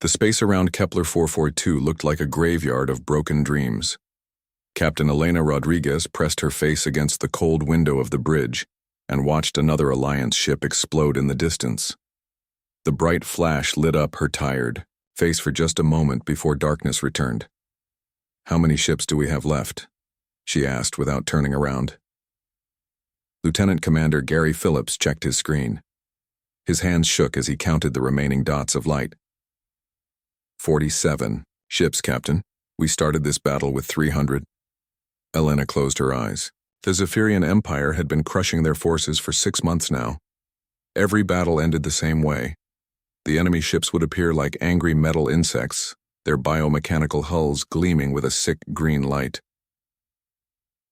The space around Kepler 442 looked like a graveyard of broken dreams. Captain Elena Rodriguez pressed her face against the cold window of the bridge and watched another Alliance ship explode in the distance. The bright flash lit up her tired face for just a moment before darkness returned. "How many ships do we have left?" she asked without turning around. Lieutenant Commander Gary Phillips checked his screen. His hands shook as he counted the remaining dots of light. 47 ships, Captain. We started this battle with 300. Elena closed her eyes. The Zephyrian Empire had been crushing their forces for 6 months now. Every battle ended the same way. The enemy ships would appear like angry metal insects, their biomechanical hulls gleaming with a sick green light.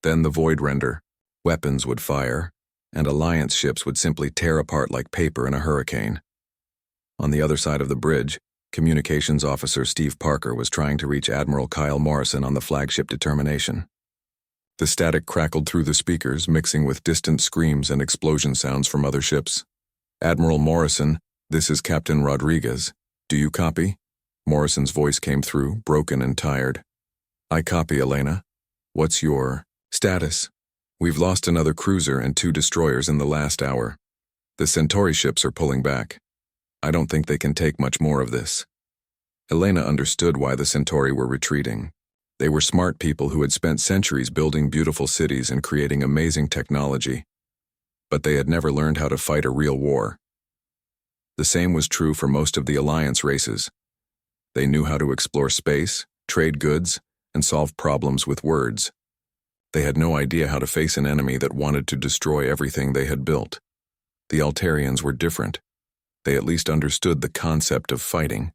Then the void render. Weapons would fire, and Alliance ships would simply tear apart like paper in a hurricane. On the other side of the bridge, Communications Officer Steve Parker was trying to reach Admiral Kyle Morrison on the flagship Determination. The static crackled through the speakers, mixing with distant screams and explosion sounds from other ships. "Admiral Morrison, this is Captain Rodriguez. Do you copy?" Morrison's voice came through, broken and tired. "I copy, Elena. What's your status?" "We've lost another cruiser and 2 destroyers in the last hour. The Centauri ships are pulling back. I don't think they can take much more of this." Elena understood why the Centauri were retreating. They were smart people who had spent centuries building beautiful cities and creating amazing technology. But they had never learned how to fight a real war. The same was true for most of the Alliance races. They knew how to explore space, trade goods, and solve problems with words. They had no idea how to face an enemy that wanted to destroy everything they had built. The Altarians were different. They at least understood the concept of fighting.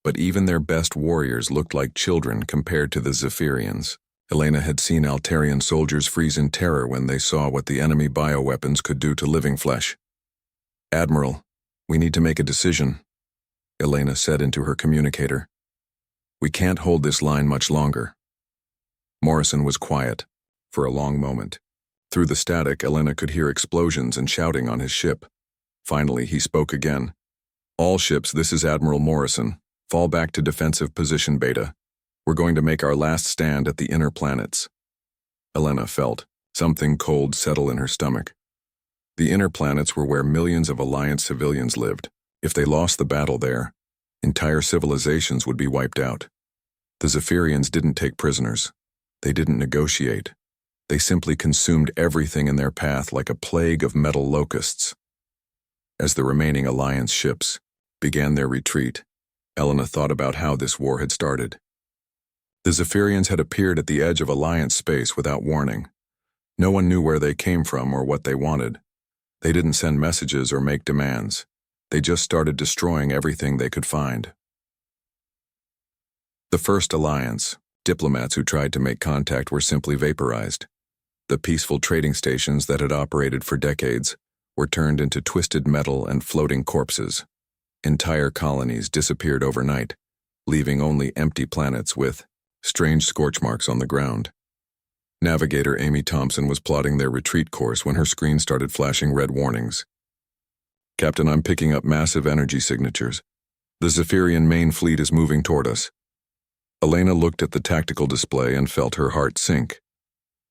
But even their best warriors looked like children compared to the Zephyrians. Elena had seen Altarian soldiers freeze in terror when they saw what the enemy bioweapons could do to living flesh. "Admiral, we need to make a decision," Elena said into her communicator. "We can't hold this line much longer." Morrison was quiet for a long moment. Through the static, Elena could hear explosions and shouting on his ship. Finally, he spoke again. "All ships, this is Admiral Morrison. Fall back to defensive position Beta. We're going to make our last stand at the inner planets." Elena felt something cold settle in her stomach. The inner planets were where millions of Alliance civilians lived. If they lost the battle there, entire civilizations would be wiped out. The Zephyrians didn't take prisoners. They didn't negotiate. They simply consumed everything in their path like a plague of metal locusts. As the remaining Alliance ships began their retreat, Elena thought about how this war had started. The Zephyrians had appeared at the edge of Alliance space without warning. No one knew where they came from or what they wanted. They didn't send messages or make demands. They just started destroying everything they could find. The first Alliance, diplomats who tried to make contact were simply vaporized. The peaceful trading stations that had operated for decades were turned into twisted metal and floating corpses. Entire colonies disappeared overnight, leaving only empty planets with strange scorch marks on the ground. Navigator Amy Thompson was plotting their retreat course when her screen started flashing red warnings. "Captain, I'm picking up massive energy signatures. The Zephyrian main fleet is moving toward us." Elena looked at the tactical display and felt her heart sink.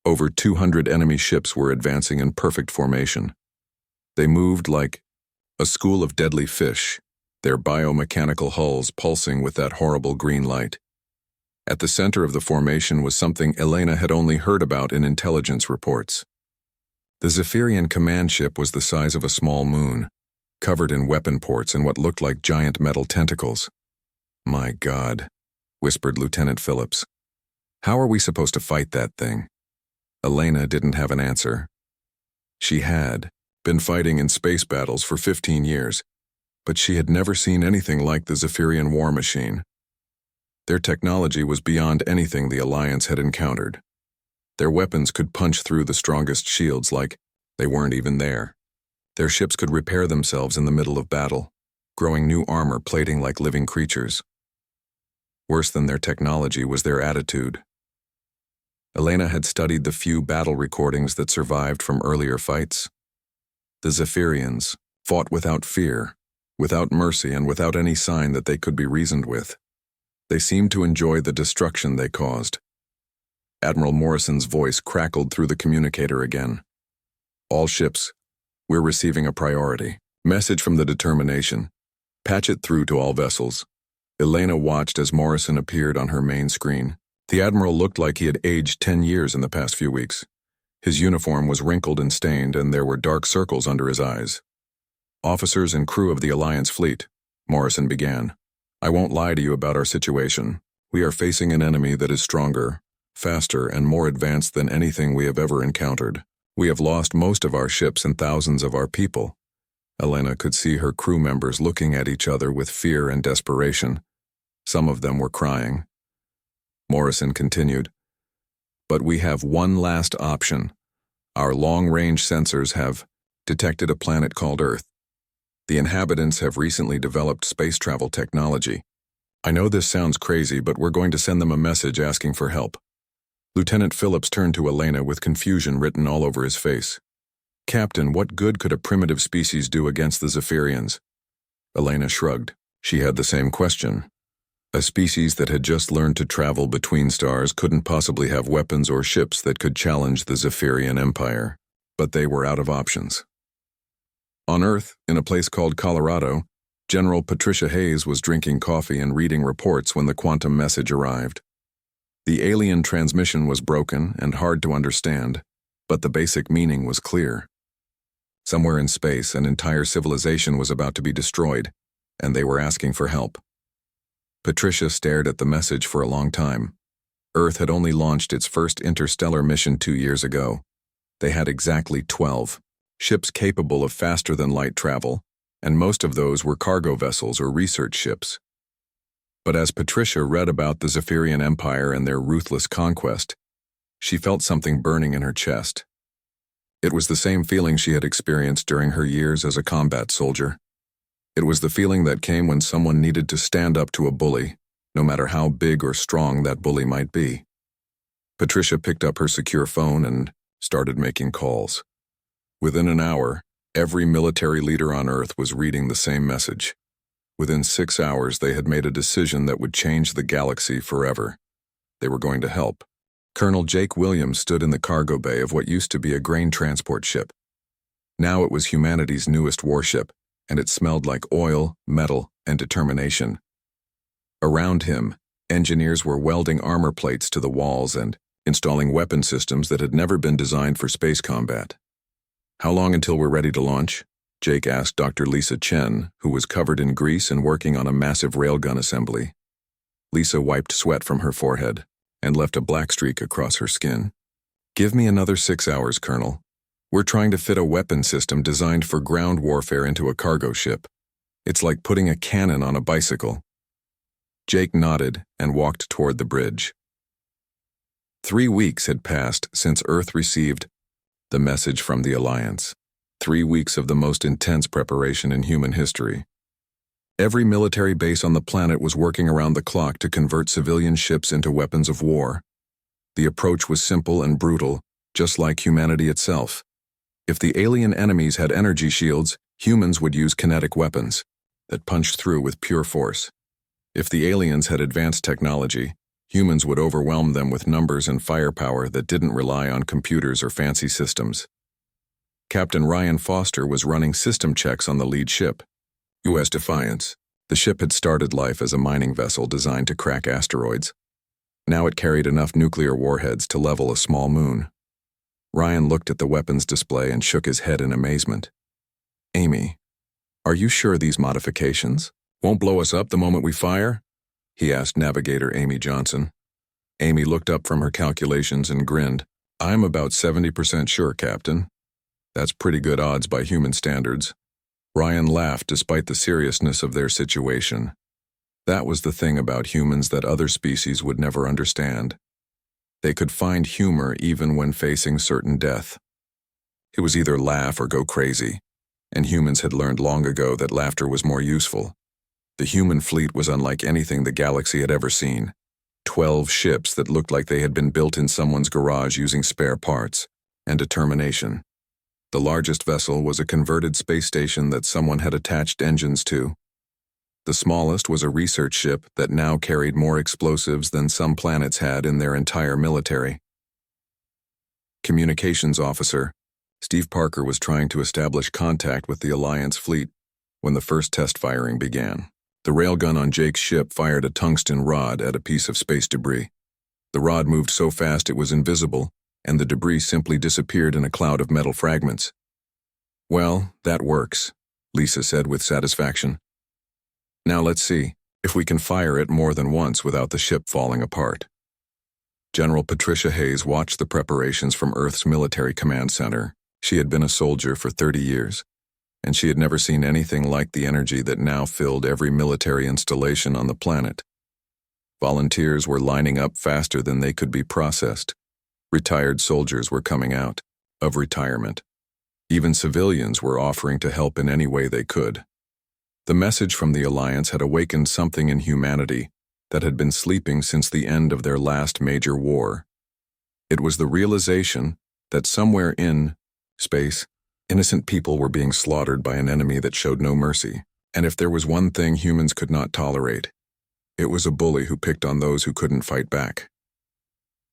Over 200 enemy ships were advancing in perfect formation. They moved like a school of deadly fish, their biomechanical hulls pulsing with that horrible green light. At the center of the formation was something Elena had only heard about in intelligence reports. The Zephyrian command ship was the size of a small moon, covered in weapon ports and what looked like giant metal tentacles. "My God," whispered Lieutenant Phillips. "How are we supposed to fight that thing?" Elena didn't have an answer. She had been fighting in space battles for 15 years, but she had never seen anything like the Zephyrian war machine. Their technology was beyond anything the Alliance had encountered. Their weapons could punch through the strongest shields like they weren't even there. Their ships could repair themselves in the middle of battle, growing new armor plating like living creatures. Worse than their technology was their attitude. Elena had studied the few battle recordings that survived from earlier fights. The Zephyrians fought without fear, without mercy and without any sign that they could be reasoned with. They seemed to enjoy the destruction they caused. Admiral Morrison's voice crackled through the communicator again. All ships, we're receiving a priority. Message from the Determination. Patch it through to all vessels. Elena watched as Morrison appeared on her main screen. The Admiral looked like he had aged 10 years in the past few weeks. His uniform was wrinkled and stained, and there were dark circles under his eyes. Officers and crew of the Alliance fleet, Morrison began. I won't lie to you about our situation. We are facing an enemy that is stronger, faster, and more advanced than anything we have ever encountered. We have lost most of our ships and thousands of our people. Elena could see her crew members looking at each other with fear and desperation. Some of them were crying. Morrison continued, but we have one last option. Our long-range sensors have detected a planet called Earth. The inhabitants have recently developed space travel technology. I know this sounds crazy, but we're going to send them a message asking for help. Lieutenant Phillips turned to Elena with confusion written all over his face. Captain, what good could a primitive species do against the Zephyrians? Elena shrugged. She had the same question. A species that had just learned to travel between stars couldn't possibly have weapons or ships that could challenge the Zephyrian Empire, but they were out of options. On Earth, in a place called Colorado, General Patricia Hayes was drinking coffee and reading reports when the quantum message arrived. The alien transmission was broken and hard to understand, but the basic meaning was clear. Somewhere in space, an entire civilization was about to be destroyed, and they were asking for help. Patricia stared at the message for a long time. Earth had only launched its first interstellar mission 2 years ago. They had exactly 12 ships capable of faster-than-light travel, and most of those were cargo vessels or research ships. But as Patricia read about the Zephyrian Empire and their ruthless conquest, she felt something burning in her chest. It was the same feeling she had experienced during her years as a combat soldier. It was the feeling that came when someone needed to stand up to a bully, no matter how big or strong that bully might be. Patricia picked up her secure phone and started making calls. Within an hour, every military leader on Earth was reading the same message. Within 6 hours, they had made a decision that would change the galaxy forever. They were going to help. Colonel Jake Williams stood in the cargo bay of what used to be a grain transport ship. Now it was humanity's newest warship, and it smelled like oil, metal, and determination. Around him, engineers were welding armor plates to the walls and installing weapon systems that had never been designed for space combat. How long until we're ready to launch? Jake asked Dr. Lisa Chen, who was covered in grease and working on a massive railgun assembly. Lisa wiped sweat from her forehead and left a black streak across her skin. Give me another 6 hours, Colonel. We're trying to fit a weapon system designed for ground warfare into a cargo ship. It's like putting a cannon on a bicycle. Jake nodded and walked toward the bridge. 3 weeks had passed since Earth received the message from the Alliance. 3 weeks of the most intense preparation in human history. Every military base on the planet was working around the clock to convert civilian ships into weapons of war. The approach was simple and brutal, just like humanity itself. If the alien enemies had energy shields, humans would use kinetic weapons that punched through with pure force. If the aliens had advanced technology, humans would overwhelm them with numbers and firepower that didn't rely on computers or fancy systems. Captain Ryan Foster was running system checks on the lead ship, U.S. Defiance. The ship had started life as a mining vessel designed to crack asteroids. Now it carried enough nuclear warheads to level a small moon. Ryan looked at the weapons display and shook his head in amazement. Amy, are you sure these modifications won't blow us up the moment we fire? He asked Navigator Amy Johnson. Amy looked up from her calculations and grinned. I'm about 70% sure, Captain. That's pretty good odds by human standards. Ryan laughed despite the seriousness of their situation. That was the thing about humans that other species would never understand. They could find humor even when facing certain death. It was either laugh or go crazy, and humans had learned long ago that laughter was more useful. The human fleet was unlike anything the galaxy had ever seen. 12 ships that looked like they had been built in someone's garage using spare parts, and determination. The largest vessel was a converted space station that someone had attached engines to. The smallest was a research ship that now carried more explosives than some planets had in their entire military. Communications officer, Steve Parker was trying to establish contact with the Alliance fleet when the first test firing began. The railgun on Jake's ship fired a tungsten rod at a piece of space debris. The rod moved so fast it was invisible, and the debris simply disappeared in a cloud of metal fragments. "Well, that works," Lisa said with satisfaction. "Now let's see if we can fire it more than once without the ship falling apart." General Patricia Hayes watched the preparations from Earth's military command center. She had been a soldier for 30 years, and she had never seen anything like the energy that now filled every military installation on the planet. Volunteers were lining up faster than they could be processed. Retired soldiers were coming out of retirement. Even civilians were offering to help in any way they could. The message from the Alliance had awakened something in humanity that had been sleeping since the end of their last major war. It was the realization that somewhere in space, innocent people were being slaughtered by an enemy that showed no mercy. And if there was one thing humans could not tolerate, it was a bully who picked on those who couldn't fight back.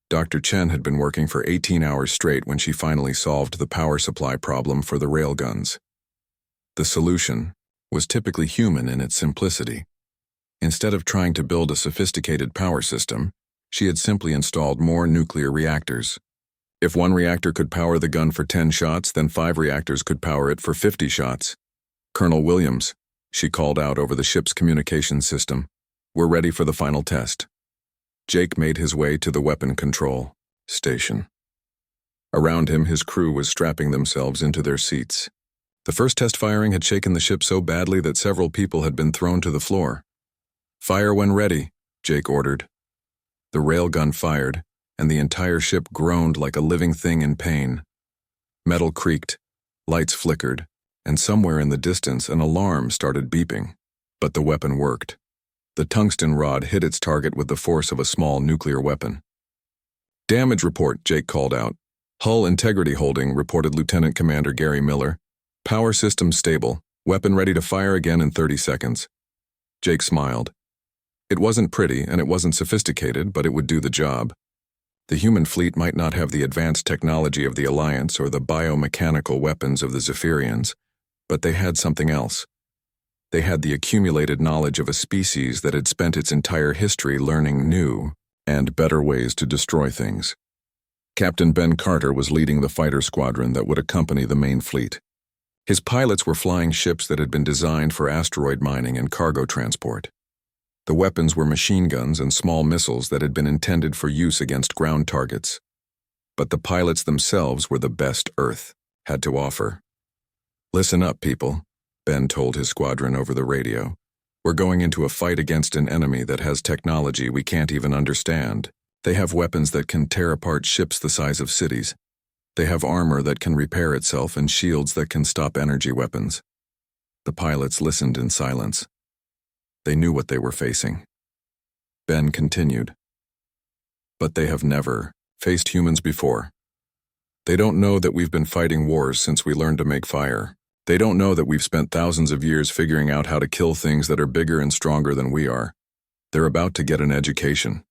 Dr. Chen had been working for 18 hours straight when she finally solved the power supply problem for the railguns. The solution was typically human in its simplicity. Instead of trying to build a sophisticated power system, she had simply installed more nuclear reactors. If one reactor could power the gun for 10 shots, then 5 reactors could power it for 50 shots. "Colonel Williams," she called out over the ship's communications system, "we're ready for the final test." Jake made his way to the weapon control station. Around him, his crew was strapping themselves into their seats. The first test firing had shaken the ship so badly that several people had been thrown to the floor. "Fire when ready," Jake ordered. The railgun fired, and the entire ship groaned like a living thing in pain. Metal creaked, lights flickered, and somewhere in the distance an alarm started beeping. But the weapon worked. The tungsten rod hit its target with the force of a small nuclear weapon. "Damage report," Jake called out. "Hull integrity holding," reported Lieutenant Commander Gary Miller. "Power systems stable. Weapon ready to fire again in 30 seconds. Jake smiled. It wasn't pretty and it wasn't sophisticated, but it would do the job. The human fleet might not have the advanced technology of the Alliance or the biomechanical weapons of the Zephyrians, but they had something else. They had the accumulated knowledge of a species that had spent its entire history learning new and better ways to destroy things. Captain Ben Carter was leading the fighter squadron that would accompany the main fleet. His pilots were flying ships that had been designed for asteroid mining and cargo transport. The weapons were machine guns and small missiles that had been intended for use against ground targets. But the pilots themselves were the best Earth had to offer. "Listen up, people," Ben told his squadron over the radio. "We're going into a fight against an enemy that has technology we can't even understand. They have weapons that can tear apart ships the size of cities. They have armor that can repair itself and shields that can stop energy weapons." The pilots listened in silence. They knew what they were facing. Ben continued. "But they have never faced humans before. They don't know that we've been fighting wars since we learned to make fire. They don't know that we've spent thousands of years figuring out how to kill things that are bigger and stronger than we are. They're about to get an education."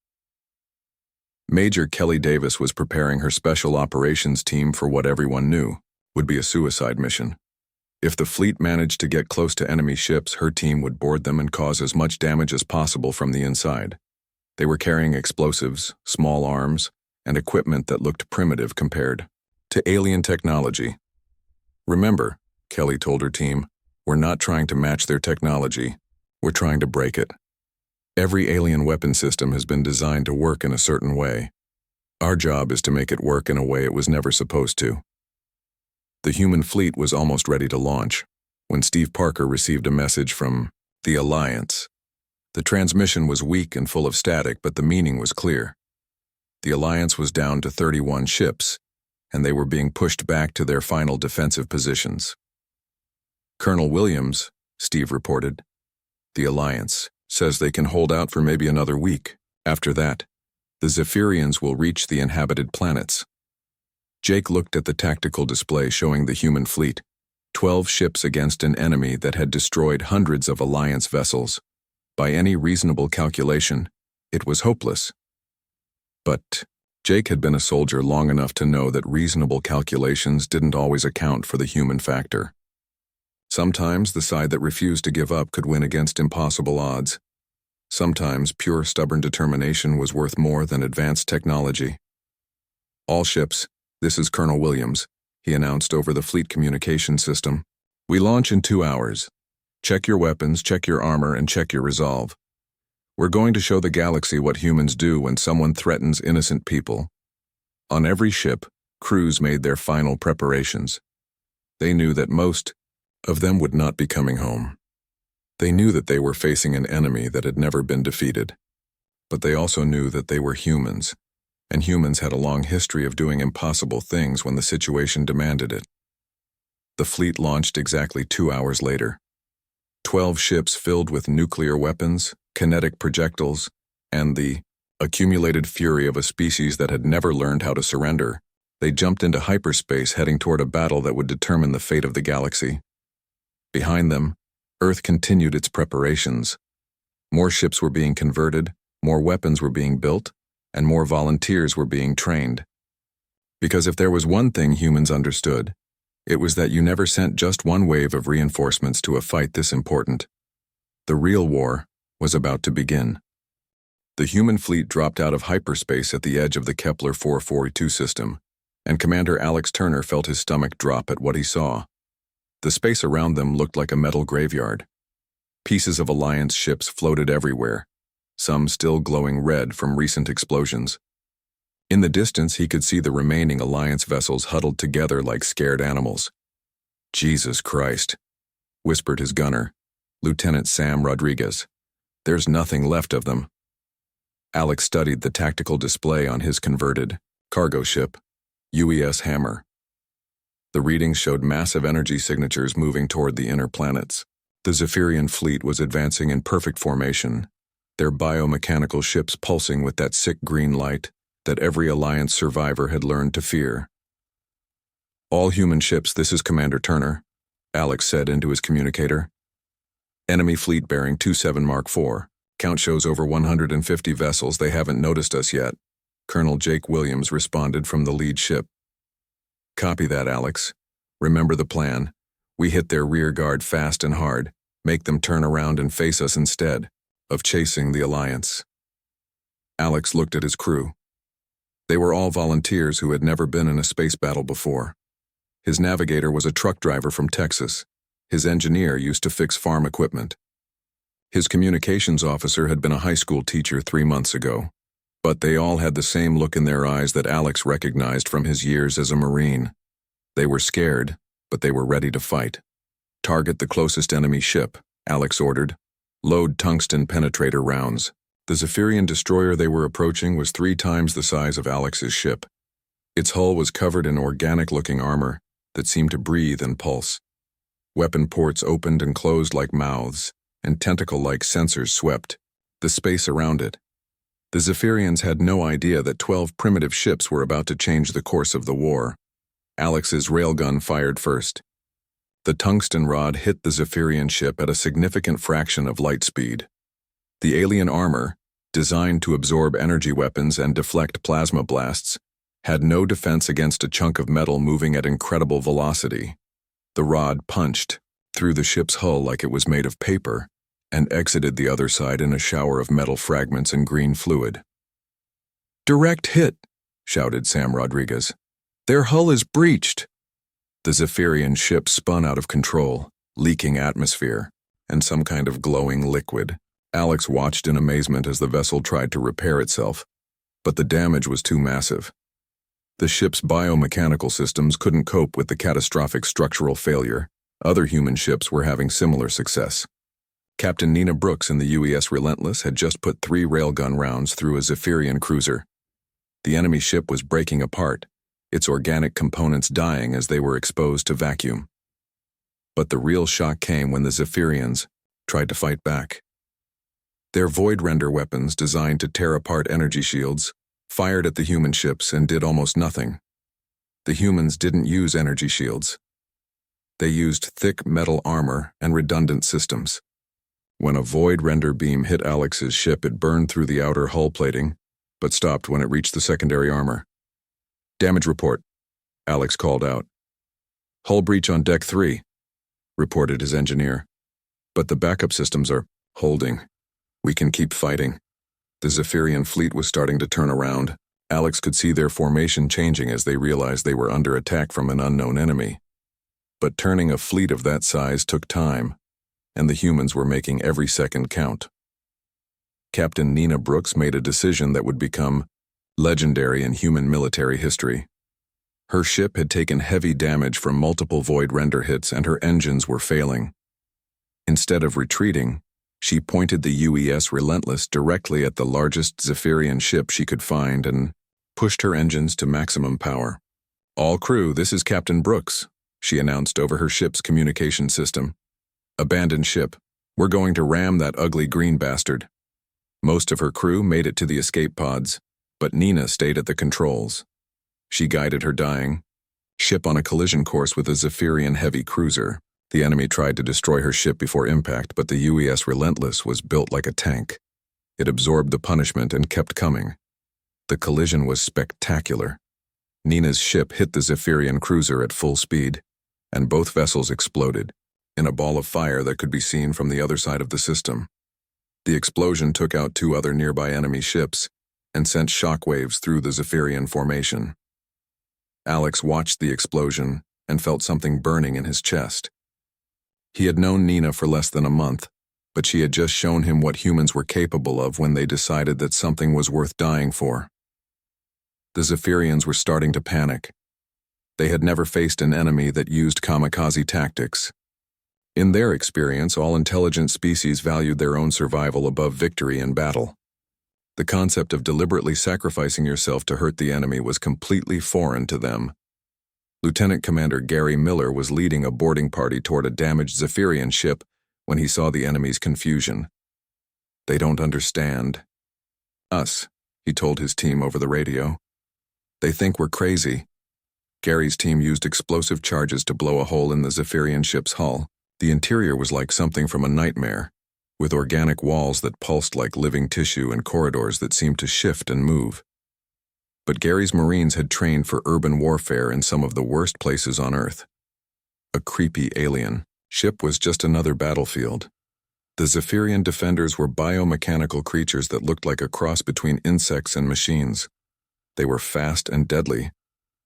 Major Kelly Davis was preparing her special operations team for what everyone knew would be a suicide mission. If the fleet managed to get close to enemy ships, her team would board them and cause as much damage as possible from the inside. They were carrying explosives, small arms, and equipment that looked primitive compared to alien technology. "Remember," Kelly told her team, "we're not trying to match their technology. We're trying to break it. Every alien weapon system has been designed to work in a certain way. Our job is to make it work in a way it was never supposed to." The human fleet was almost ready to launch when Steve Parker received a message from the Alliance. The transmission was weak and full of static, but the meaning was clear. The Alliance was down to 31 ships, and they were being pushed back to their final defensive positions. "Colonel Williams," Steve reported, "the Alliance says they can hold out for maybe another week. After that, the Zephyrians will reach the inhabited planets." Jake looked at the tactical display showing the human fleet, 12 ships against an enemy that had destroyed hundreds of Alliance vessels. By any reasonable calculation, it was hopeless. But Jake had been a soldier long enough to know that reasonable calculations didn't always account for the human factor. Sometimes the side that refused to give up could win against impossible odds. Sometimes pure stubborn determination was worth more than advanced technology. "All ships, this is Colonel Williams," he announced over the fleet communication system. "We launch in 2 hours. Check your weapons, check your armor, and check your resolve. We're going to show the galaxy what humans do when someone threatens innocent people." On every ship, crews made their final preparations. They knew that most of them would not be coming home. They knew that they were facing an enemy that had never been defeated. But they also knew that they were humans, and humans had a long history of doing impossible things when the situation demanded it. The fleet launched exactly 2 hours later. 12 ships filled with nuclear weapons, kinetic projectiles, and the accumulated fury of a species that had never learned how to surrender. They jumped into hyperspace heading toward a battle that would determine the fate of the galaxy. Behind them, Earth continued its preparations. More ships were being converted, more weapons were being built, and more volunteers were being trained. Because if there was one thing humans understood, it was that you never sent just one wave of reinforcements to a fight this important. The real war was about to begin. The human fleet dropped out of hyperspace at the edge of the Kepler 442 system, and Commander Alex Turner felt his stomach drop at what he saw. The space around them looked like a metal graveyard. Pieces of Alliance ships floated everywhere, some still glowing red from recent explosions. In the distance, he could see the remaining Alliance vessels huddled together like scared animals. "Jesus Christ," whispered his gunner, Lieutenant Sam Rodriguez. "There's nothing left of them." Alex studied the tactical display on his converted cargo ship, UES Hammer. The readings showed massive energy signatures moving toward the inner planets. The Zephyrian fleet was advancing in perfect formation, their biomechanical ships pulsing with that sick green light that every Alliance survivor had learned to fear. "All human ships, this is Commander Turner," Alex said into his communicator. "Enemy fleet bearing 27 Mark IV. Count shows over 150 vessels. They haven't noticed us yet," Colonel Jake Williams responded from the lead ship. "Copy that, Alex. Remember the plan. We hit their rear guard fast and hard, make them turn around and face us instead of chasing the Alliance." Alex looked at his crew. They were all volunteers who had never been in a space battle before. His navigator was a truck driver from Texas. His engineer used to fix farm equipment. His communications officer had been a high school teacher 3 months ago. But they all had the same look in their eyes that Alex recognized from his years as a Marine. They were scared, but they were ready to fight. "Target the closest enemy ship," Alex ordered. "Load tungsten penetrator rounds." The Zephyrian destroyer they were approaching was 3 times the size of Alex's ship. Its hull was covered in organic-looking armor that seemed to breathe and pulse. Weapon ports opened and closed like mouths, and tentacle-like sensors swept the space around it. The Zephyrians had no idea that 12 primitive ships were about to change the course of the war. Alex's railgun fired first. The tungsten rod hit the Zephyrian ship at a significant fraction of light speed. The alien armor, designed to absorb energy weapons and deflect plasma blasts, had no defense against a chunk of metal moving at incredible velocity. The rod punched through the ship's hull like it was made of paper, and exited the other side in a shower of metal fragments and green fluid. "Direct hit," shouted Sam Rodriguez. "Their hull is breached." The Zephyrian ship spun out of control, leaking atmosphere and some kind of glowing liquid. Alex watched in amazement as the vessel tried to repair itself, but the damage was too massive. The ship's biomechanical systems couldn't cope with the catastrophic structural failure. Other human ships were having similar success. Captain Nina Brooks in the UES Relentless had just put 3 railgun rounds through a Zephyrian cruiser. The enemy ship was breaking apart, its organic components dying as they were exposed to vacuum. But the real shock came when the Zephyrians tried to fight back. Their void render weapons, designed to tear apart energy shields, fired at the human ships and did almost nothing. The humans didn't use energy shields. They used thick metal armor and redundant systems. When a void render beam hit Alex's ship, it burned through the outer hull plating, but stopped when it reached the secondary armor. "Damage report," Alex called out. "Hull breach on deck 3, reported his engineer. "But the backup systems are holding. We can keep fighting." The Zephyrian fleet was starting to turn around. Alex could see their formation changing as they realized they were under attack from an unknown enemy. But turning a fleet of that size took time, and the humans were making every second count. Captain Nina Brooks made a decision that would become legendary in human military history. Her ship had taken heavy damage from multiple void render hits, and her engines were failing. Instead of retreating, she pointed the UES Relentless directly at the largest Zephyrian ship she could find and pushed her engines to maximum power. "All crew, this is Captain Brooks," she announced over her ship's communication system. "Abandoned ship. We're going to ram that ugly green bastard." Most of her crew made it to the escape pods, but Nina stayed at the controls. She guided her dying ship on a collision course with a Zephyrian heavy cruiser. The enemy tried to destroy her ship before impact, but the UES Relentless was built like a tank. It absorbed the punishment and kept coming. The collision was spectacular. Nina's ship hit the Zephyrian cruiser at full speed, and both vessels exploded in a ball of fire that could be seen from the other side of the system. The explosion took out 2 other nearby enemy ships and sent shockwaves through the Zephyrian formation. Alex watched the explosion and felt something burning in his chest. He had known Nina for less than a month, but she had just shown him what humans were capable of when they decided that something was worth dying for. The Zephyrians were starting to panic. They had never faced an enemy that used kamikaze tactics. In their experience, all intelligent species valued their own survival above victory in battle. The concept of deliberately sacrificing yourself to hurt the enemy was completely foreign to them. Lieutenant Commander Gary Miller was leading a boarding party toward a damaged Zephyrian ship when he saw the enemy's confusion. "They don't understand us," he told his team over the radio. "They think we're crazy." Gary's team used explosive charges to blow a hole in the Zephyrian ship's hull. The interior was like something from a nightmare, with organic walls that pulsed like living tissue and corridors that seemed to shift and move. But Gary's Marines had trained for urban warfare in some of the worst places on Earth. A creepy alien ship was just another battlefield. The Zephyrian defenders were biomechanical creatures that looked like a cross between insects and machines. They were fast and deadly,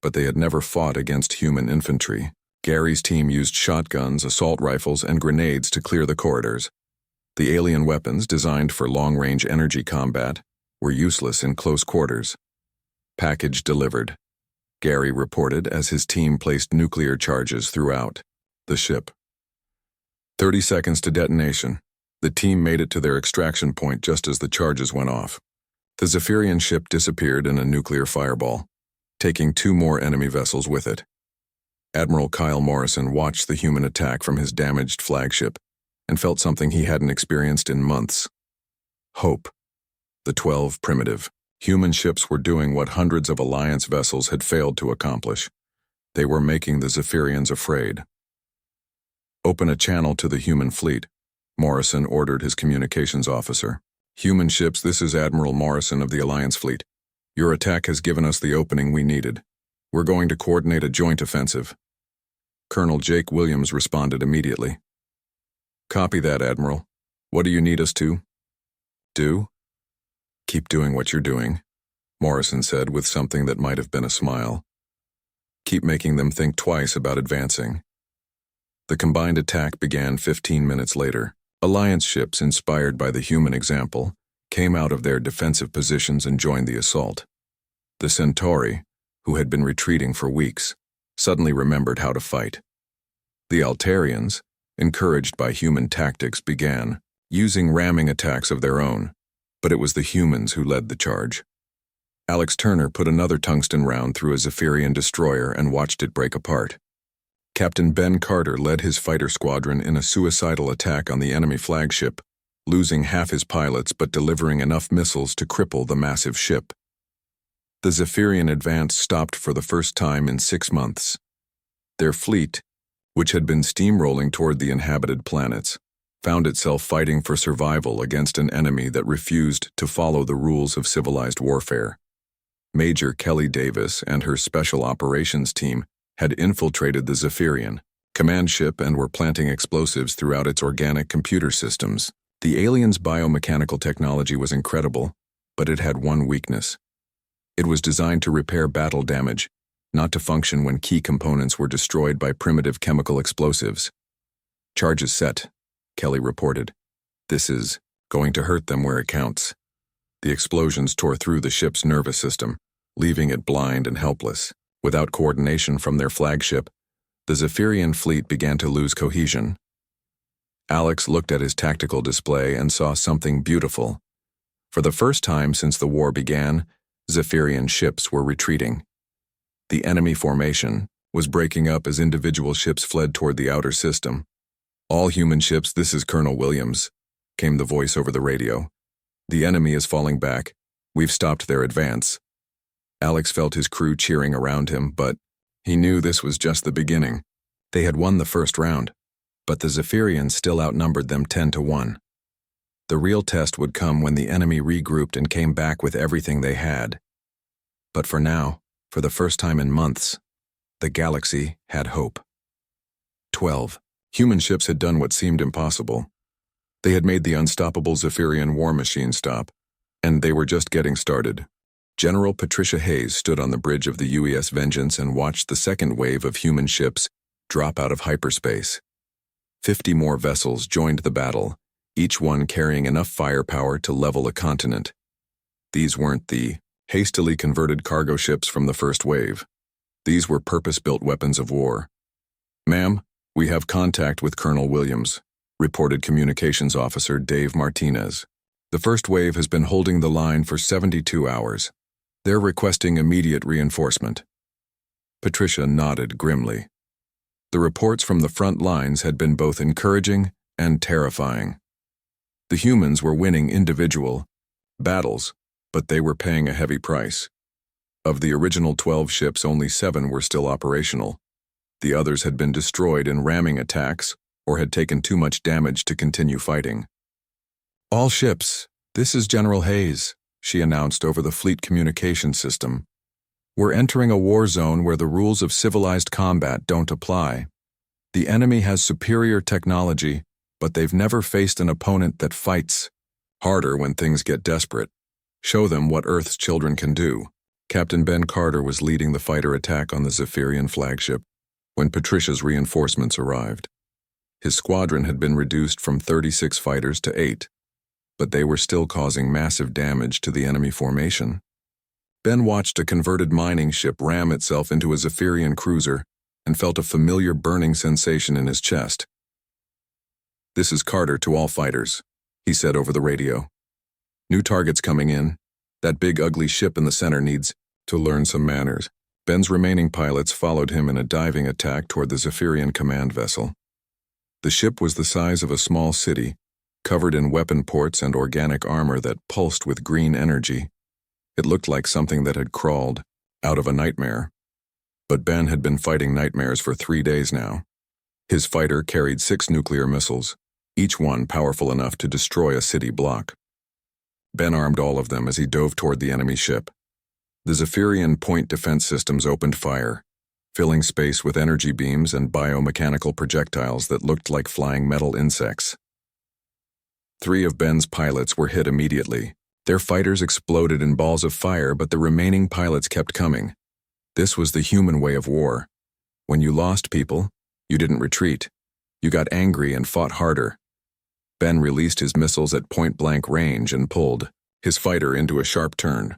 but they had never fought against human infantry. Gary's team used shotguns, assault rifles, and grenades to clear the corridors. The alien weapons, designed for long-range energy combat, were useless in close quarters. "Package delivered," Gary reported as his team placed nuclear charges throughout the ship. 30 seconds to detonation. The team made it to their extraction point just as the charges went off. The Zephyrian ship disappeared in a nuclear fireball, taking 2 more enemy vessels with it. Admiral Kyle Morrison watched the human attack from his damaged flagship and felt something he hadn't experienced in months. Hope. The 12 primitive human ships were doing what hundreds of Alliance vessels had failed to accomplish. They were making the Zephyrians afraid. "Open a channel to the human fleet," Morrison ordered his communications officer. "Human ships, this is Admiral Morrison of the Alliance fleet. Your attack has given us the opening we needed. We're going to coordinate a joint offensive." Colonel Jake Williams responded immediately. "Copy that, Admiral. What do you need us to do?" "Keep doing what you're doing," Morrison said with something that might have been a smile. "Keep making them think twice about advancing." The combined attack began 15 minutes later. Alliance ships, inspired by the human example, came out of their defensive positions and joined the assault. The Centauri, who had been retreating for weeks, suddenly remembered how to fight. The Altarians, encouraged by human tactics, began using ramming attacks of their own, but it was the humans who led the charge. Alex Turner put another tungsten round through a Zephyrian destroyer and watched it break apart. Captain Ben Carter led his fighter squadron in a suicidal attack on the enemy flagship, losing half his pilots but delivering enough missiles to cripple the massive ship. The Zephyrian advance stopped for the first time in 6 months. Their fleet, which had been steamrolling toward the inhabited planets, found itself fighting for survival against an enemy that refused to follow the rules of civilized warfare. Major Kelly Davis and her special operations team had infiltrated the Zephyrian command ship and were planting explosives throughout its organic computer systems. The aliens' biomechanical technology was incredible, but it had one weakness. It was designed to repair battle damage, not to function when key components were destroyed by primitive chemical explosives. "Charges set," Kelly reported. "This is going to hurt them where it counts." The explosions tore through the ship's nervous system, leaving it blind and helpless. Without coordination from their flagship, the Zephyrian fleet began to lose cohesion. Alex looked at his tactical display and saw something beautiful. For the first time since the war began, Zephyrian ships were retreating. The enemy formation was breaking up as individual ships fled toward the outer system. "All human ships, this is Colonel Williams," came the voice over the radio. "The enemy is falling back. We've stopped their advance." Alex felt his crew cheering around him, but he knew this was just the beginning. They had won the first round, but the Zephyrians still outnumbered them 10-1. The real test would come when the enemy regrouped and came back with everything they had. But for now, for the first time in months, the galaxy had hope. 12. Human ships had done what seemed impossible. They had made the unstoppable Zephyrian war machine stop, and they were just getting started. General Patricia Hayes stood on the bridge of the UES Vengeance and watched the second wave of human ships drop out of hyperspace. 50 more vessels joined the battle, each one carrying enough firepower to level a continent. These weren't the hastily converted cargo ships from the first wave. These were purpose-built weapons of war. "Ma'am, we have contact with Colonel Williams," reported Communications Officer Dave Martinez. "The first wave has been holding the line for 72 hours. They're requesting immediate reinforcement." Patricia nodded grimly. The reports from the front lines had been both encouraging and terrifying. The humans were winning individual battles, but they were paying a heavy price. Of the original 12 ships, only 7 were still operational. The others had been destroyed in ramming attacks or had taken too much damage to continue fighting. "All ships, this is General Hayes," she announced over the fleet communication system. "We're entering a war zone where the rules of civilized combat don't apply. The enemy has superior technology, but they've never faced an opponent that fights harder when things get desperate. Show them what Earth's children can do." Captain Ben Carter was leading the fighter attack on the Zephyrian flagship when Patricia's reinforcements arrived. His squadron had been reduced from 36 fighters to 8, but they were still causing massive damage to the enemy formation. Ben watched a converted mining ship ram itself into a Zephyrian cruiser and felt a familiar burning sensation in his chest. "This is Carter to all fighters," he said over the radio. "New targets coming in. That big ugly ship in the center needs to learn some manners." Ben's remaining pilots followed him in a diving attack toward the Zephyrian command vessel. The ship was the size of a small city, covered in weapon ports and organic armor that pulsed with green energy. It looked like something that had crawled out of a nightmare. But Ben had been fighting nightmares for 3 days now. His fighter carried 6 nuclear missiles, each one powerful enough to destroy a city block. Ben armed all of them as he dove toward the enemy ship. The Zephyrian point defense systems opened fire, filling space with energy beams and biomechanical projectiles that looked like flying metal insects. 3 of Ben's pilots were hit immediately. Their fighters exploded in balls of fire, but the remaining pilots kept coming. This was the human way of war. When you lost people, you didn't retreat. You got angry and fought harder. Ben released his missiles at point-blank range and pulled his fighter into a sharp turn.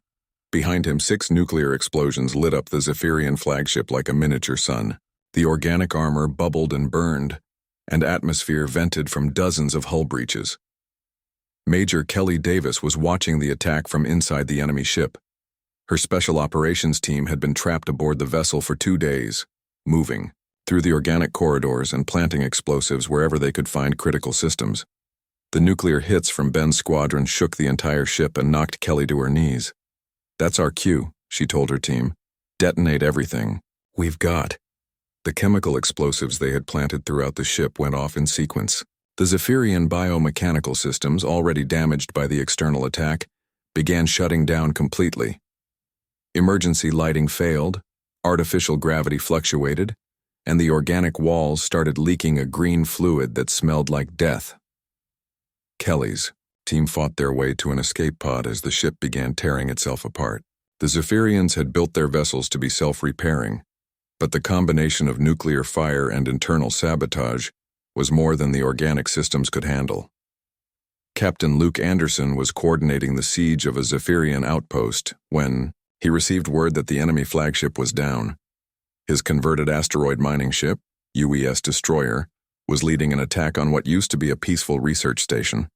Behind him, 6 nuclear explosions lit up the Zephyrian flagship like a miniature sun. The organic armor bubbled and burned, and atmosphere vented from dozens of hull breaches. Major Kelly Davis was watching the attack from inside the enemy ship. Her special operations team had been trapped aboard the vessel for 2 days, moving through the organic corridors and planting explosives wherever they could find critical systems. The nuclear hits from Ben's squadron shook the entire ship and knocked Kelly to her knees. "That's our cue," she told her team. "Detonate everything. We've got." The chemical explosives they had planted throughout the ship went off in sequence. The Zephyrian biomechanical systems, already damaged by the external attack, began shutting down completely. Emergency lighting failed, artificial gravity fluctuated, and the organic walls started leaking a green fluid that smelled like death. Kelly's team fought their way to an escape pod as the ship began tearing itself apart. The Zephyrians had built their vessels to be self-repairing, but the combination of nuclear fire and internal sabotage was more than the organic systems could handle. Captain Luke Anderson was coordinating the siege of a Zephyrian outpost when he received word that the enemy flagship was down. His converted asteroid mining ship, UES Destroyer, was leading an attack on what used to be a peaceful research station.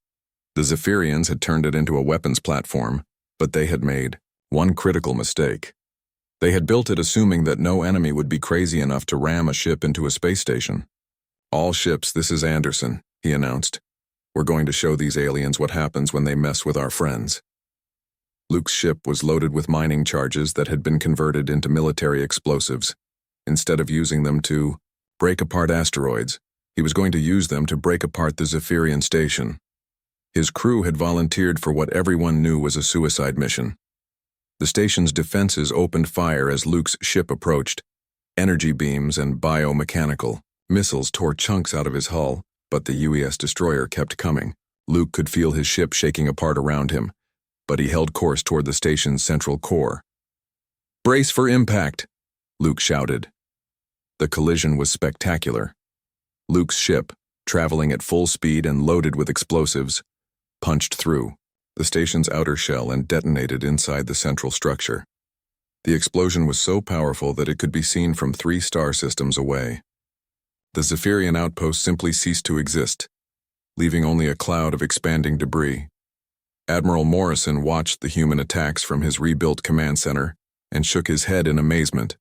The Zephyrians had turned it into a weapons platform, but they had made one critical mistake. They had built it assuming that no enemy would be crazy enough to ram a ship into a space station. "All ships, this is Anderson," he announced. "We're going to show these aliens what happens when they mess with our friends." Luke's ship was loaded with mining charges that had been converted into military explosives. Instead of using them to break apart asteroids, he was going to use them to break apart the Zephyrian station. His crew had volunteered for what everyone knew was a suicide mission. The station's defenses opened fire as Luke's ship approached. Energy beams and biomechanical missiles tore chunks out of his hull, but the UES Destroyer kept coming. Luke could feel his ship shaking apart around him, but he held course toward the station's central core. "Brace for impact," Luke shouted. The collision was spectacular. Luke's ship, traveling at full speed and loaded with explosives, punched through the station's outer shell and detonated inside the central structure. The explosion was so powerful that it could be seen from 3 star systems away. The Zephyrian outpost simply ceased to exist, leaving only a cloud of expanding debris. Admiral Morrison watched the human attacks from his rebuilt command center and shook his head in amazement.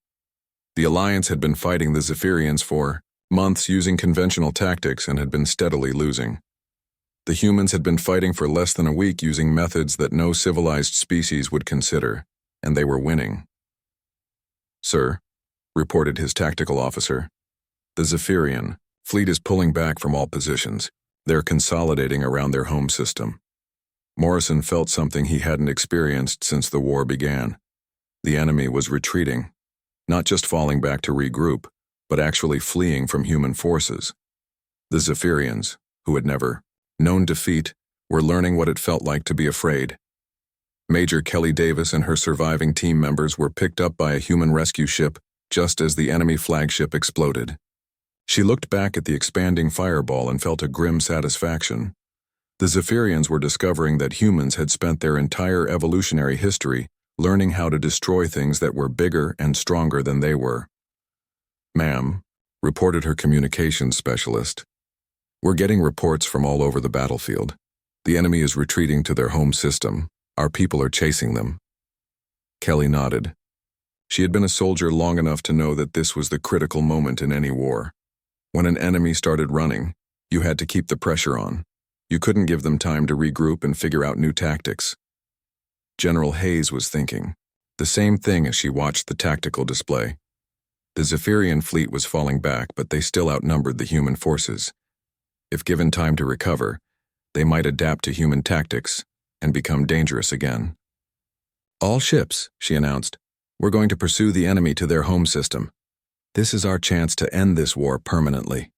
The Alliance had been fighting the Zephyrians for months using conventional tactics and had been steadily losing. The humans had been fighting for less than a week using methods that no civilized species would consider, and they were winning. "Sir," reported his tactical officer, "the Zephyrian fleet is pulling back from all positions. They're consolidating around their home system." Morrison felt something he hadn't experienced since the war began. The enemy was retreating, not just falling back to regroup, but actually fleeing from human forces. The Zephyrians, who had never known defeat, were learning what it felt like to be afraid. Major Kelly Davis and her surviving team members were picked up by a human rescue ship just as the enemy flagship exploded. She looked back at the expanding fireball and felt a grim satisfaction. The Zephyrians were discovering that humans had spent their entire evolutionary history learning how to destroy things that were bigger and stronger than they were. "Ma'am," reported her communications specialist, "we're getting reports from all over the battlefield. The enemy is retreating to their home system. Our people are chasing them." Kelly nodded. She had been a soldier long enough to know that this was the critical moment in any war. When an enemy started running, you had to keep the pressure on. You couldn't give them time to regroup and figure out new tactics. General Hayes was thinking the same thing as she watched the tactical display. The Zephyrian fleet was falling back, but they still outnumbered the human forces. If given time to recover, they might adapt to human tactics and become dangerous again. "All ships," she announced, "we're going to pursue the enemy to their home system. This is our chance to end this war permanently."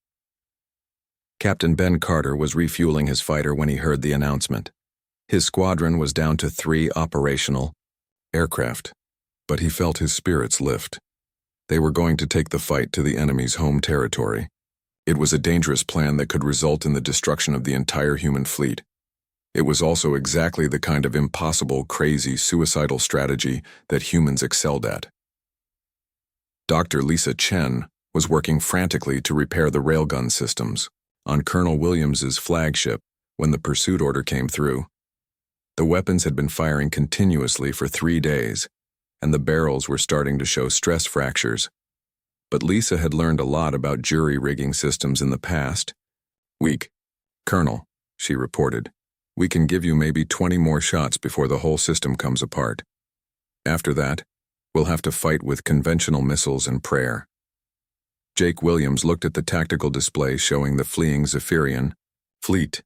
Captain Ben Carter was refueling his fighter when he heard the announcement. His squadron was down to 3 operational aircraft, but he felt his spirits lift. They were going to take the fight to the enemy's home territory. It was a dangerous plan that could result in the destruction of the entire human fleet. It was also exactly the kind of impossible, crazy, suicidal strategy that humans excelled at. Dr. Lisa Chen was working frantically to repair the railgun systems on Colonel Williams's flagship when the pursuit order came through. The weapons had been firing continuously for 3 days, and the barrels were starting to show stress fractures. But Lisa had learned a lot about jury-rigging systems in the past. "Weak, Colonel," she reported. "We can give you maybe 20 more shots before the whole system comes apart. After that, We'll have to fight with conventional missiles and prayer. Jake Williams looked at the tactical display showing the fleeing Zephyrian fleet.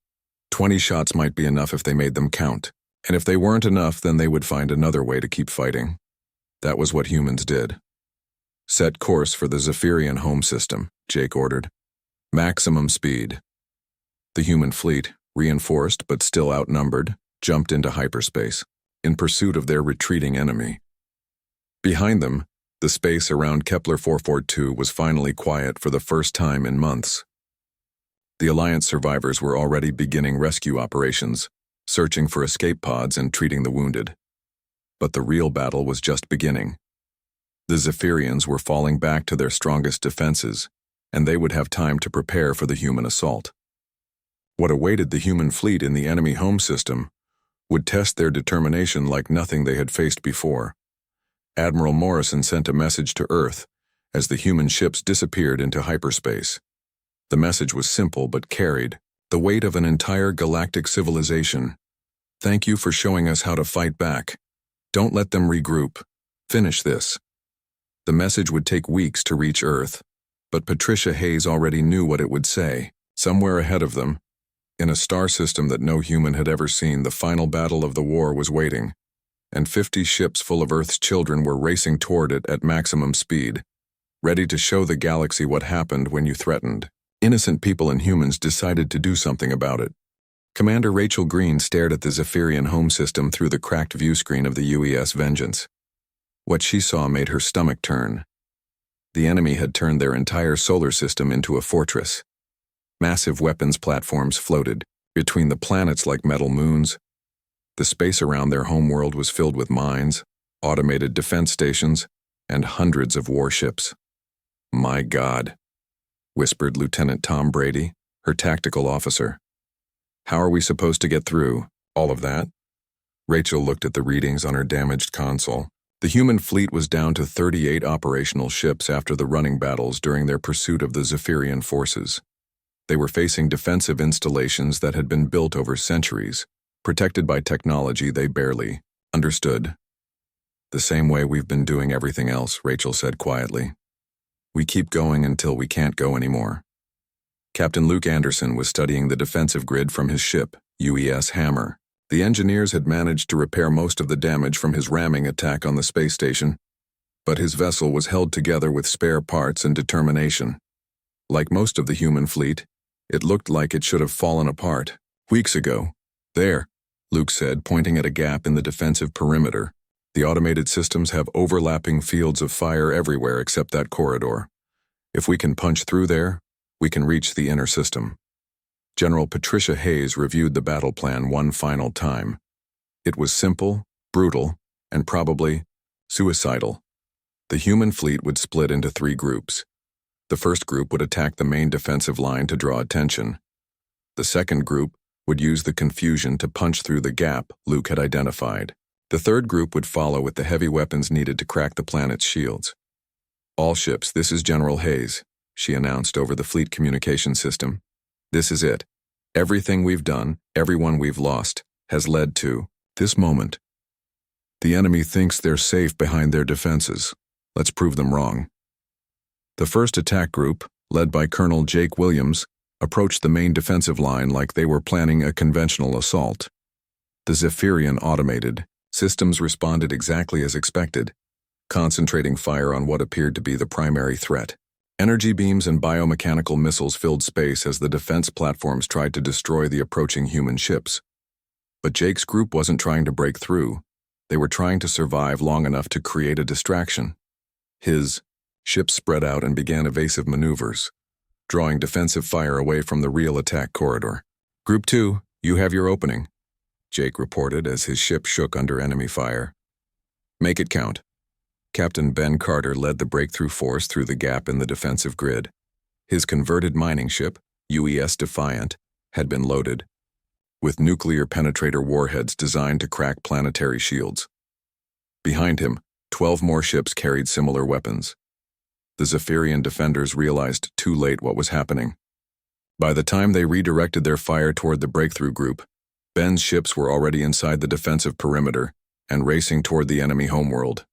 20 shots might be enough if they made them count, and if they weren't enough, then they would find another way to keep fighting. That was what humans did. Set course for the Zephyrian home system, Jake ordered. Maximum speed. The human fleet, reinforced but still outnumbered, jumped into hyperspace, in pursuit of their retreating enemy. Behind them, the space around Kepler 442 was finally quiet for the first time in months. The Alliance survivors were already beginning rescue operations, searching for escape pods and treating the wounded. But the real battle was just beginning. The Zephyrians were falling back to their strongest defenses, and they would have time to prepare for the human assault. What awaited the human fleet in the enemy home system would test their determination like nothing they had faced before. Admiral Morrison sent a message to Earth as the human ships disappeared into hyperspace. The message was simple but carried the weight of an entire galactic civilization. Thank you for showing us how to fight back. Don't let them regroup. Finish this. The message would take weeks to reach Earth, but Patricia Hayes already knew what it would say. Somewhere ahead of them, in a star system that no human had ever seen, the final battle of the war was waiting, and 50 ships full of Earth's children were racing toward it at maximum speed, ready to show the galaxy what happened when you threatened. Innocent people and humans decided to do something about it. Commander Rachel Green stared at the Zephyrian home system through the cracked viewscreen of the UES Vengeance. What she saw made her stomach turn. The enemy had turned their entire solar system into a fortress. Massive weapons platforms floated between the planets like metal moons. The space around their homeworld was filled with mines, automated defense stations, and hundreds of warships. "My God," whispered Lieutenant Tom Brady, her tactical officer. "How are we supposed to get through all of that?" Rachel looked at the readings on her damaged console. The human fleet was down to 38 operational ships after the running battles during their pursuit of the Zephyrian forces. They were facing defensive installations that had been built over centuries, protected by technology they barely understood. "The same way we've been doing everything else," Rachel said quietly. "We keep going until we can't go anymore." Captain Luke Anderson was studying the defensive grid from his ship, UES Hammer. The engineers had managed to repair most of the damage from his ramming attack on the space station, but his vessel was held together with spare parts and determination. Like most of the human fleet, it looked like it should have fallen apart weeks ago. "There," Luke said, pointing at a gap in the defensive perimeter. "The automated systems have overlapping fields of fire everywhere except that corridor. If we can punch through there, we can reach the inner system." General Patricia Hayes reviewed the battle plan one final time. It was simple, brutal, and probably suicidal. The human fleet would split into 3 groups. The first group would attack the main defensive line to draw attention. The second group would use the confusion to punch through the gap Luke had identified. The third group would follow with the heavy weapons needed to crack the planet's shields. "All ships, this is General Hayes," she announced over the fleet communication system. "This is it. Everything we've done, everyone we've lost, has led to this moment. The enemy thinks they're safe behind their defenses. Let's prove them wrong." The first attack group, led by Colonel Jake Williams, approached the main defensive line like they were planning a conventional assault. The Zephyrian automated systems responded exactly as expected, concentrating fire on what appeared to be the primary threat. Energy beams and biomechanical missiles filled space as the defense platforms tried to destroy the approaching human ships. But Jake's group wasn't trying to break through. They were trying to survive long enough to create a distraction. His ships spread out and began evasive maneuvers, drawing defensive fire away from the real attack corridor. "Group 2, you have your opening," Jake reported as his ship shook under enemy fire. "Make it count." Captain Ben Carter led the breakthrough force through the gap in the defensive grid. His converted mining ship, UES Defiant, had been loaded, with nuclear penetrator warheads designed to crack planetary shields. Behind him, 12 more ships carried similar weapons. The Zephyrian defenders realized too late what was happening. By the time they redirected their fire toward the breakthrough group, Ben's ships were already inside the defensive perimeter and racing toward the enemy homeworld.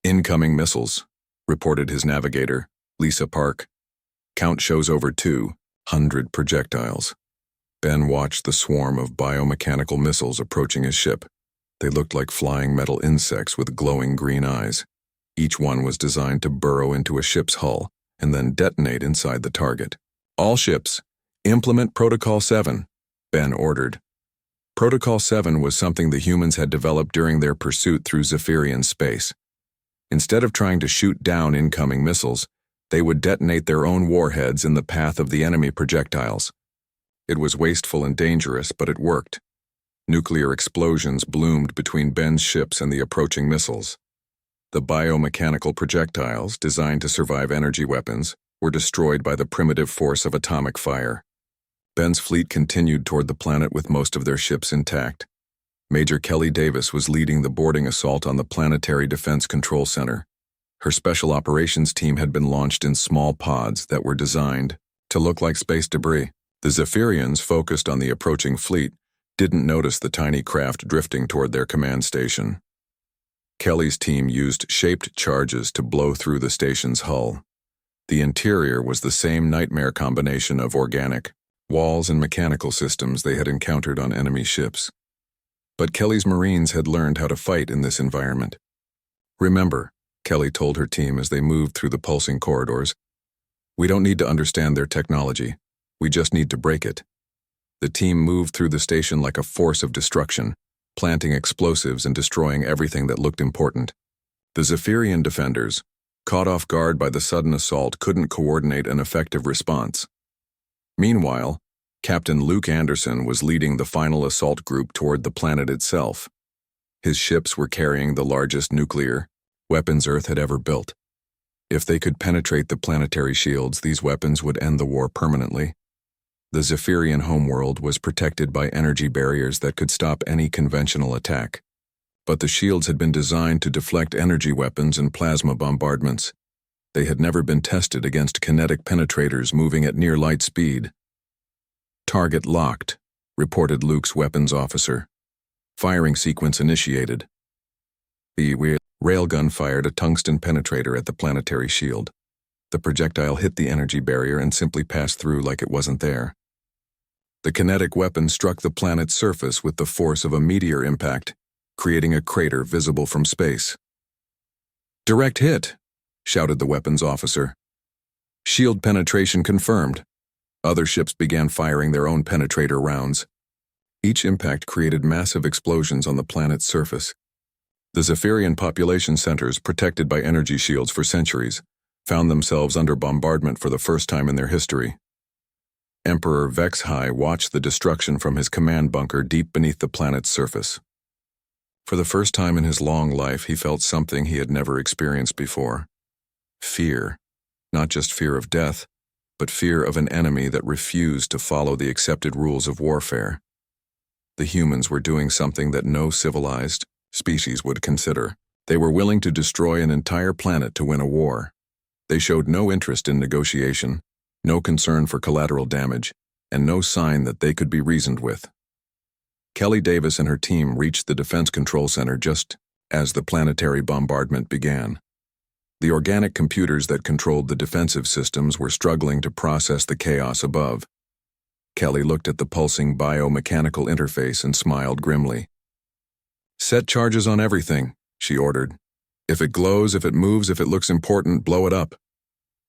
Incoming missiles, reported his navigator, Lisa Park. Count shows over 200 projectiles. Ben watched the swarm of biomechanical missiles approaching his ship. They looked like flying metal insects with glowing green eyes. Each one was designed to burrow into a ship's hull and then detonate inside the target. All ships, implement Protocol 7, Ben ordered. Protocol 7 was something the humans had developed during their pursuit through Zephyrian space. Instead of trying to shoot down incoming missiles, they would detonate their own warheads in the path of the enemy projectiles. It was wasteful and dangerous, but it worked. Nuclear explosions bloomed between Ben's ships and the approaching missiles. The biomechanical projectiles, designed to survive energy weapons, were destroyed by the primitive force of atomic fire. Ben's fleet continued toward the planet with most of their ships intact. Major Kelly Davis was leading the boarding assault on the Planetary Defense Control Center. Her special operations team had been launched in small pods that were designed to look like space debris. The Zephyrians, focused on the approaching fleet, didn't notice the tiny craft drifting toward their command station. Kelly's team used shaped charges to blow through the station's hull. The interior was the same nightmare combination of organic walls and mechanical systems they had encountered on enemy ships. But Kelly's Marines had learned how to fight in this environment. "Remember," Kelly told her team as they moved through the pulsing corridors, "we don't need to understand their technology. We just need to break it." The team moved through the station like a force of destruction, planting explosives and destroying everything that looked important. The Zephyrian defenders, caught off guard by the sudden assault, couldn't coordinate an effective response. Meanwhile, Captain Luke Anderson was leading the final assault group toward the planet itself. His ships were carrying the largest nuclear weapons Earth had ever built. If they could penetrate the planetary shields, these weapons would end the war permanently. The Zephyrian homeworld was protected by energy barriers that could stop any conventional attack. But the shields had been designed to deflect energy weapons and plasma bombardments. They had never been tested against kinetic penetrators moving at near light speed. "Target locked," reported Luke's weapons officer. "Firing sequence initiated." The railgun fired a tungsten penetrator at the planetary shield. The projectile hit the energy barrier and simply passed through like it wasn't there. The kinetic weapon struck the planet's surface with the force of a meteor impact, creating a crater visible from space. "Direct hit," shouted the weapons officer. "Shield penetration confirmed." Other ships began firing their own penetrator rounds. Each impact created massive explosions on the planet's surface. The Zephyrian population centers, protected by energy shields for centuries, found themselves under bombardment for the first time in their history. Emperor Vex-High watched the destruction from his command bunker deep beneath the planet's surface. For the first time in his long life, he felt something he had never experienced before. Fear. Not just fear of death, but fear of an enemy that refused to follow the accepted rules of warfare. The humans were doing something that no civilized species would consider. They were willing to destroy an entire planet to win a war. They showed no interest in negotiation, no concern for collateral damage, and no sign that they could be reasoned with. Kelly Davis and her team reached the Defense Control Center just as the planetary bombardment began. The organic computers that controlled the defensive systems were struggling to process the chaos above. Kelly looked at the pulsing biomechanical interface and smiled grimly. "Set charges on everything," she ordered. "If it glows, if it moves, if it looks important, blow it up."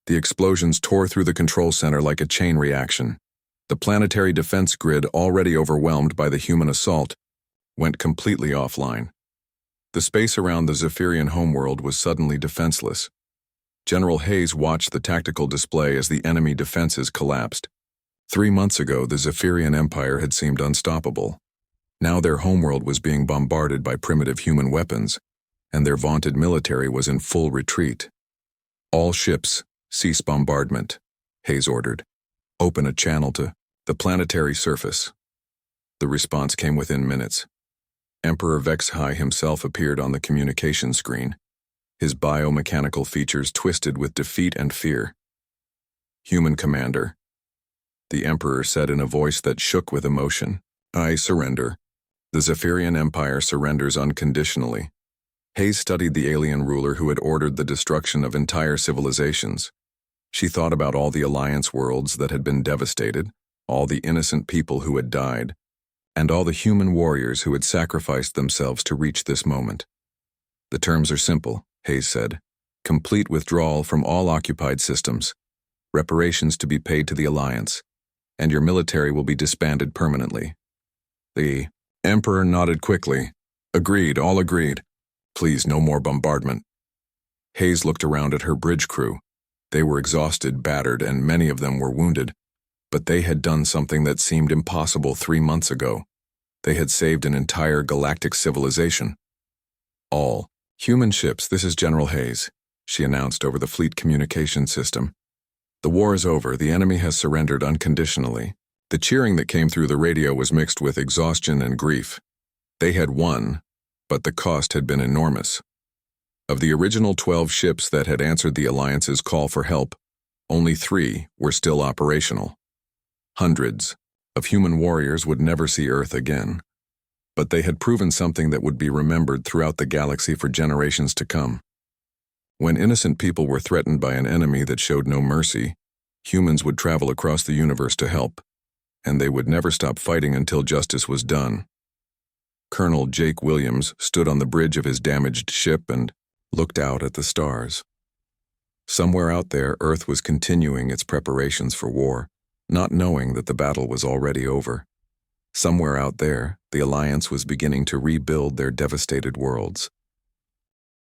The explosions tore through the control center like a chain reaction. The planetary defense grid, already overwhelmed by the human assault, went completely offline. The space around the Zephyrian homeworld was suddenly defenseless. General Hayes watched the tactical display as the enemy defenses collapsed. 3 months ago, the Zephyrian Empire had seemed unstoppable. Now their homeworld was being bombarded by primitive human weapons, and their vaunted military was in full retreat. "All ships, cease bombardment," Hayes ordered. "Open a channel to the planetary surface." The response came within minutes. Emperor Vex-High himself appeared on the communication screen, his biomechanical features twisted with defeat and fear. "Human commander," the Emperor said in a voice that shook with emotion, "I surrender. The Zephyrian Empire surrenders unconditionally. Hayes studied the alien ruler who had ordered the destruction of entire civilizations. She thought about all the Alliance worlds that had been devastated, all the innocent people who had died, and all the human warriors who had sacrificed themselves to reach this moment. The terms are simple, Hayes said. Complete withdrawal from all occupied systems, reparations to be paid to the Alliance, and your military will be disbanded permanently. The Emperor nodded quickly. Agreed, all agreed. Please, no more bombardment. Hayes looked around at her bridge crew. They were exhausted, battered, and many of them were wounded. But they had done something that seemed impossible 3 months ago. They had saved an entire galactic civilization. All human ships, this is General Hayes, she announced over the fleet communication system. The war is over. The enemy has surrendered unconditionally. The cheering that came through the radio was mixed with exhaustion and grief. They had won, but the cost had been enormous. Of the original 12 ships that had answered the Alliance's call for help, only 3 were still operational. Hundreds of human warriors would never see Earth again, but they had proven something that would be remembered throughout the galaxy for generations to come. When innocent people were threatened by an enemy that showed no mercy, humans would travel across the universe to help, and they would never stop fighting until justice was done. Colonel Jake Williams stood on the bridge of his damaged ship and looked out at the stars. Somewhere out there, Earth was continuing its preparations for war, not knowing that the battle was already over. Somewhere out there, the Alliance was beginning to rebuild their devastated worlds.